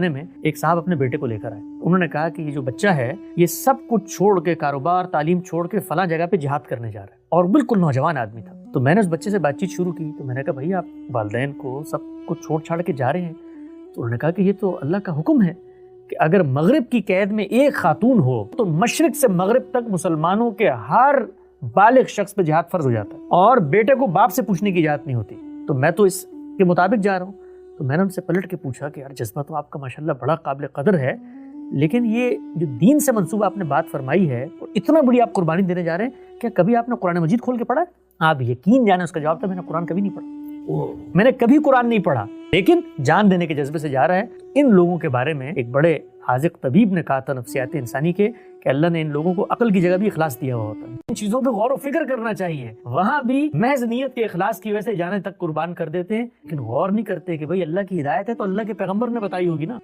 میں ایک صاحب اپنے بیٹے کو لے کر آئے. انہوں نے کہا کہ یہ جو بچہ ہے یہ سب کچھ چھوڑ کے، کاروبار تعلیم چھوڑ کے فلاں جگہ پہ جہاد کرنے جا رہا ہے، اور بالکل نوجوان آدمی تھا. تو میں نے اس بچے سے بات چیت شروع کی. تو میں نے کہا بھائی آپ والدین کو سب کچھ چھوڑ چھاڑ کے جا رہے ہیں. تو انہوں نے کہا کہ یہ تو اللہ کا حکم ہے کہ اگر مغرب کی قید میں ایک خاتون ہو تو مشرق سے مغرب تک مسلمانوں کے ہر بالغ شخص پہ جہاد فرض ہو جاتا ہے، اور بیٹے کو باپ سے پوچھنے کی اجازت نہیں ہوتی. تو میں تو اس کے مطابق جا رہا ہوں. تو میں نے ان سے پلٹ کے پوچھا کہ یار جذبہ تو آپ کا ماشاءاللہ بڑا قابل قدر ہے، لیکن یہ جو دین سے منسوب آپ نے بات فرمائی ہے اور اتنا بڑی آپ قربانی دینے جا رہے ہیں، کیا کبھی آپ نے قرآن مجید کھول کے پڑھا ہے؟ آپ یقین جانیں اس کا جواب تھا میں نے قرآن کبھی نہیں پڑھا. میں نے کبھی قرآن نہیں پڑھا، لیکن جان دینے کے جذبے سے جا رہا ہے. ان لوگوں کے بارے میں ایک بڑے حاذق طبیب نے کہا تھا نفسیات انسانی کے کہ اللہ نے ان لوگوں کو عقل کی جگہ بھی اخلاص دیا ہوا ہوتا ہے. ان چیزوں پہ غور و فکر کرنا چاہیے. وہاں بھی محض نیت کے اخلاص کی وجہ سے جانے تک قربان کر دیتے ہیں، لیکن غور نہیں کرتے کہ بھئی اللہ کی ہدایت ہے تو اللہ کے پیغمبر نے بتائی ہوگی نا.